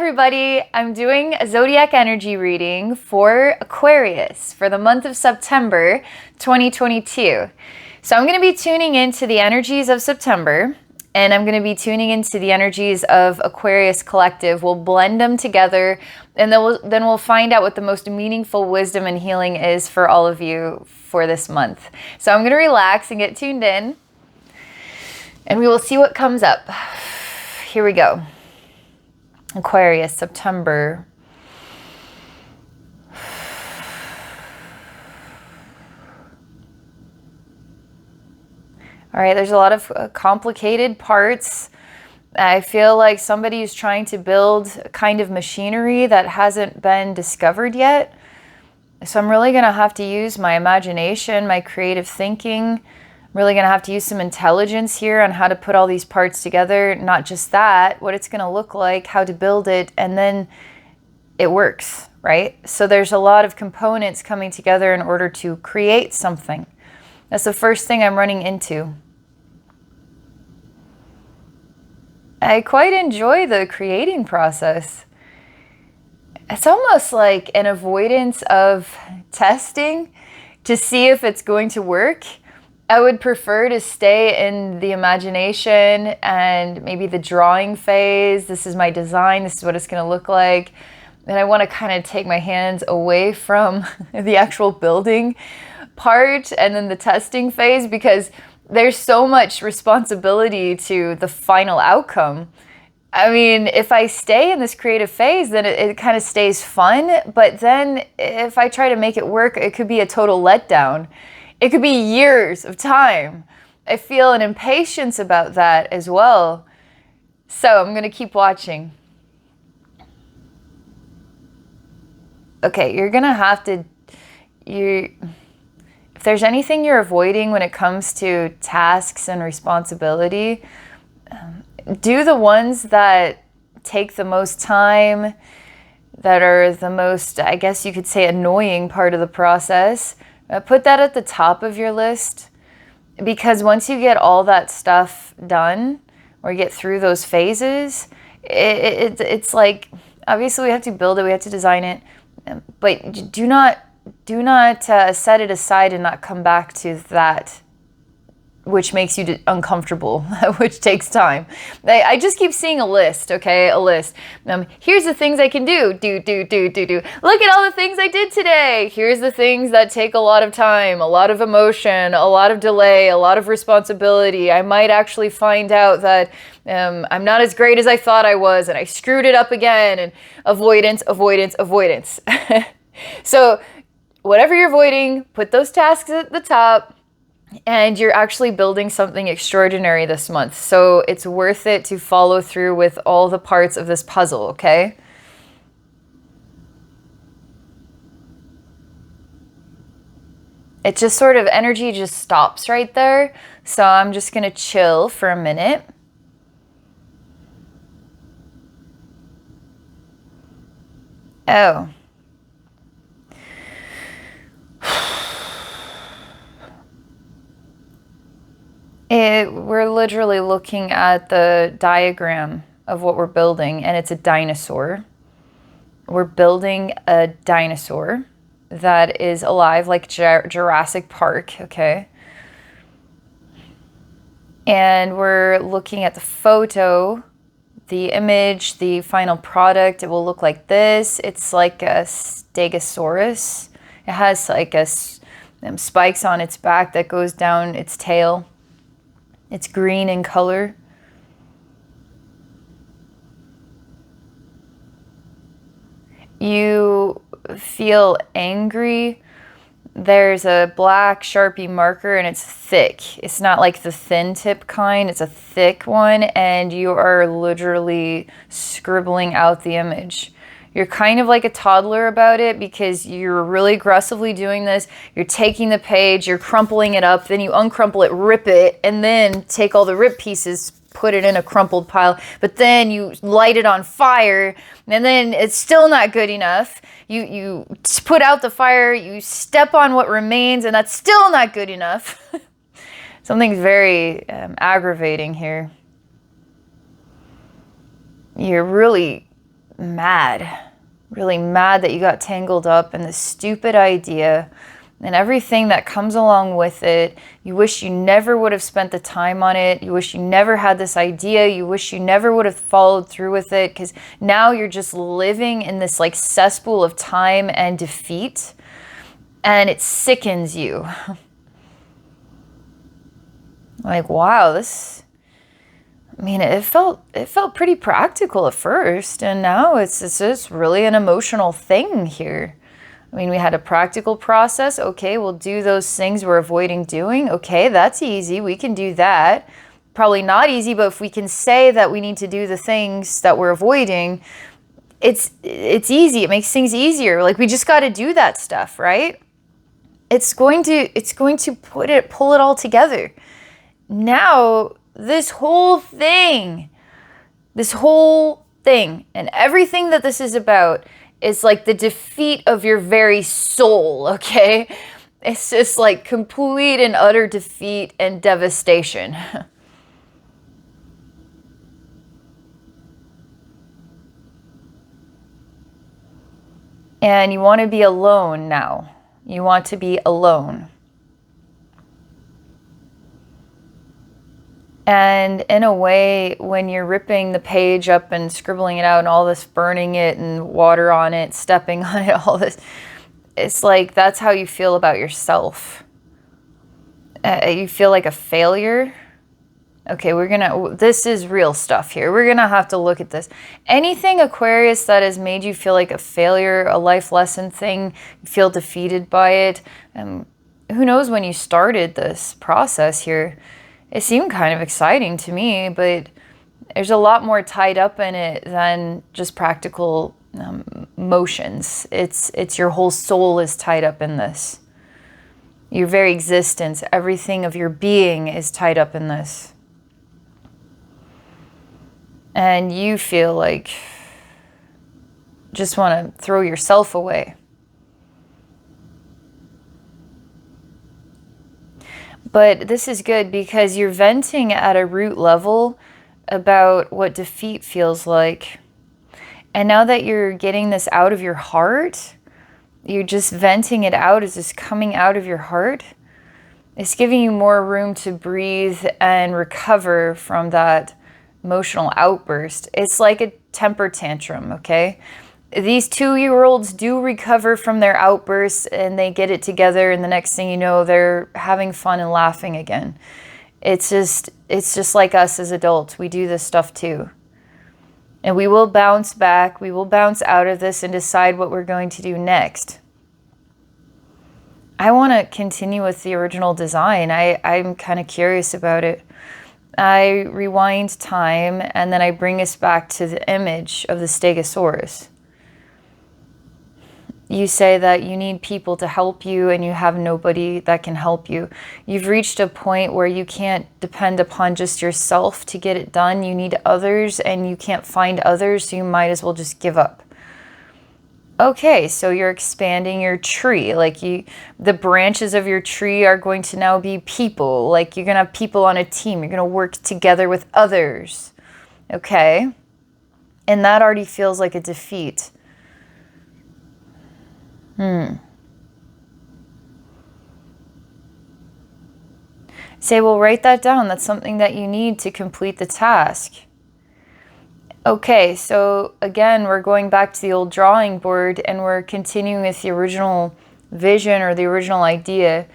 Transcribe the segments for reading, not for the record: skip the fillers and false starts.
everybody, I'm doing a Zodiac energy reading for Aquarius for the month of September 2022. So I'm going to be tuning into the energies of September, and I'm going to be tuning into the energies of Aquarius Collective. We'll blend them together, and then we'll find out what the most meaningful wisdom and healing is for all of you for this month. So I'm going to relax and get tuned in, and we will see what comes up. Here we go. Aquarius, September. All right, there's a lot of complicated parts. I feel like somebody is trying to build a kind of machinery that hasn't been discovered yet. So I'm really going to have to use my imagination, my creative thinking. I'm really going to have to use some intelligence here on how to put all these parts together. Not just that, what it's going to look like, how to build it, and then it works, right? So there's a lot of components coming together in order to create something. That's the first thing I'm running into. I quite enjoy the creating process. It's almost like an avoidance of testing to see if it's going to work. I would prefer to stay in the imagination and maybe the drawing phase. This is my design. This is what it's going to look like. And I want to kind of take my hands away from the actual building part and then the testing phase, because there's so much responsibility to the final outcome. I mean, if I stay in this creative phase, then it kind of stays fun. But then if I try to make it work, it could be a total letdown. It could be years of time. I feel an impatience about that as well. So I'm going to keep watching. Okay, you're going to have to... If there's anything you're avoiding when it comes to tasks and responsibility, do the ones that take the most time, that are the most, I guess you could say, annoying part of the process. Put that at the top of your list, because once you get all that stuff done or get through those phases, it's like, obviously we have to build it, we have to design it, but do not set it aside and not come back to that which makes you uncomfortable, which takes time. I just keep seeing a list, okay? A list. Here's the things I can do. Do. Look at all the things I did today. Here's the things that take a lot of time, a lot of emotion, a lot of delay, a lot of responsibility. I might actually find out that I'm not as great as I thought I was, and I screwed it up again, and avoidance. So whatever you're avoiding, put those tasks at the top, and you're actually building something extraordinary this month. So it's worth it to follow through with all the parts of this puzzle, okay? It just sort of, energy just stops right there. So I'm just going to chill for a minute. Oh. We're literally looking at the diagram of what we're building, and it's a dinosaur. We're building a dinosaur that is alive, like Jurassic Park, okay? And we're looking at the photo, the image, the final product. It will look like this. It's like a stegosaurus. It has like spikes on its back that goes down its tail. It's green in color. You feel angry. There's a black Sharpie marker, and it's thick. It's not like the thin tip kind. It's a thick one, and you are literally scribbling out the image. You're kind of like a toddler about it, because you're really aggressively doing this. You're taking the page, you're crumpling it up, then you uncrumple it, rip it, and then take all the rip pieces, put it in a crumpled pile, but then you light it on fire, and then it's still not good enough. You put out the fire, you step on what remains, and that's still not good enough. Something's very aggravating here. You're really mad, really mad that you got tangled up in this stupid idea and everything that comes along with it. You wish you never would have spent the time on it. You wish you never had this idea. You wish you never would have followed through with it, because now you're just living in this like cesspool of time and defeat, and it sickens you. Like, wow, this, I mean, it felt pretty practical at first, and now it's just really an emotional thing here. I mean, we had a practical process. Okay, we'll do those things we're avoiding doing. Okay, that's easy. We can do that. Probably not easy, but if we can say that we need to do the things that we're avoiding, it's easy. It makes things easier. Like, we just got to do that stuff, right? It's going to pull it all together. Now, this whole thing, and everything that this is about is like the defeat of your very soul, okay? It's just like complete and utter defeat and devastation. And you want to be alone now. You want to be alone. And in a way, when you're ripping the page up and scribbling it out and all this, burning it and water on it, stepping on it, all this, it's like that's how you feel about yourself. You feel like a failure. Okay, this is real stuff here. We're gonna have to look at this. Anything, Aquarius, that has made you feel like a failure, a life lesson thing, you feel defeated by it. Who knows when you started this process here? It seemed kind of exciting to me, but there's a lot more tied up in it than just practical motions. It's your whole soul is tied up in this. Your very existence, everything of your being is tied up in this. And you feel like just want to throw yourself away. But this is good because you're venting at a root level about what defeat feels like. And now that you're getting this out of your heart, you're just venting it out, it's just coming out of your heart. It's giving you more room to breathe and recover from that emotional outburst. It's like a temper tantrum, okay? These 2-year-olds do recover from their outbursts and they get it together, and the next thing you know, they're having fun and laughing again. It's just like us as adults. We do this stuff too. And we will bounce back. We will bounce out of this and decide what we're going to do next. I want to continue with the original design. I'm kind of curious about it. I rewind time and then I bring us back to the image of the Stegosaurus. You say that you need people to help you and you have nobody that can help you. You've reached a point where you can't depend upon just yourself to get it done. You need others and you can't find others, so you might as well just give up. Okay, so you're expanding your tree. Like the branches of your tree are going to now be people. Like you're going to have people on a team. You're going to work together with others. Okay? And that already feels like a defeat. Say, well, write that down. That's something that you need to complete the task. Okay, so again, we're going back to the old drawing board and we're continuing with the original vision or the original idea.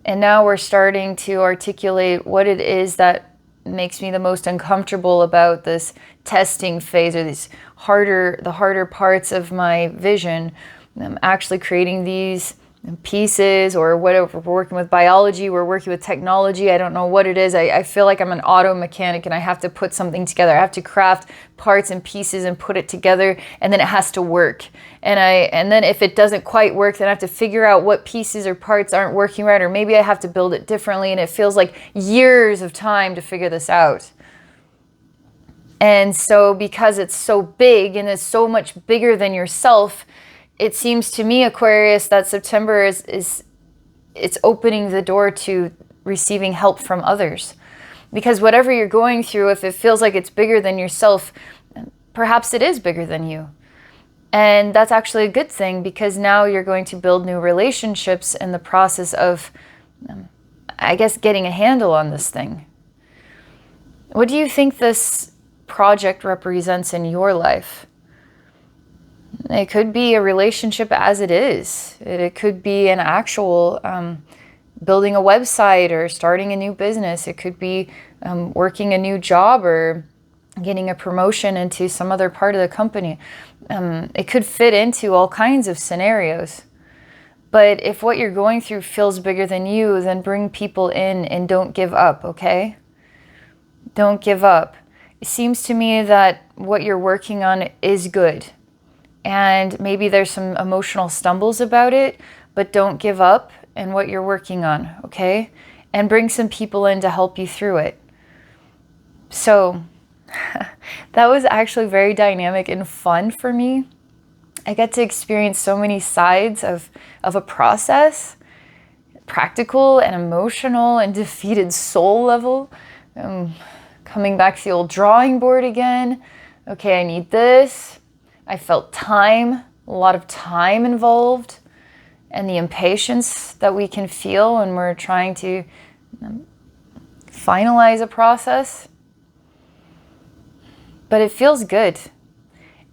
And now we're starting to articulate what it is that makes me the most uncomfortable about this testing phase, or the harder parts of my vision. I'm actually creating these pieces, or whatever. We're working with biology, we're working with technology, I don't know what it is. I feel like I'm an auto mechanic and I have to put something together. I have to craft parts and pieces and put it together, and then it has to work. And then if it doesn't quite work, then I have to figure out what pieces or parts aren't working right, or maybe I have to build it differently, and it feels like years of time to figure this out. And so because it's so big and it's so much bigger than yourself, it seems to me, Aquarius, that September it's opening the door to receiving help from others. Because whatever you're going through, if it feels like it's bigger than yourself, perhaps it is bigger than you. And that's actually a good thing, because now you're going to build new relationships in the process of, I guess, getting a handle on this thing. What do you think this project represents in your life? It could be a relationship as it is. It could be an actual building a website or starting a new business. It could be working a new job or getting a promotion into some other part of the company. It could fit into all kinds of scenarios. But if what you're going through feels bigger than you, then bring people in and don't give up, okay? Don't give up. It seems to me that what you're working on is good. And maybe there's some emotional stumbles about it, but don't give up in what you're working on, okay? And bring some people in to help you through it. So that was actually very dynamic and fun for me. I get to experience so many sides of a process, practical and emotional and defeated soul level. Coming back to the old drawing board again. Okay, I need this. I felt time, a lot of time involved, and the impatience that we can feel when we're trying to finalize a process. But it feels good.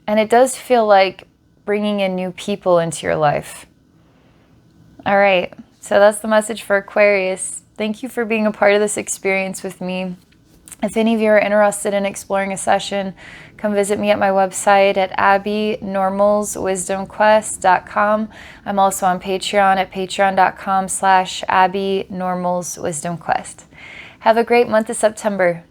And it does feel like bringing in new people into your life. All right, so that's the message for Aquarius. Thank you for being a part of this experience with me. If any of you are interested in exploring a session, come visit me at my website at abbeynormalswisdomquest.com. I'm also on Patreon at patreon.com/abbeynormalswisdomquest. Have a great month of September.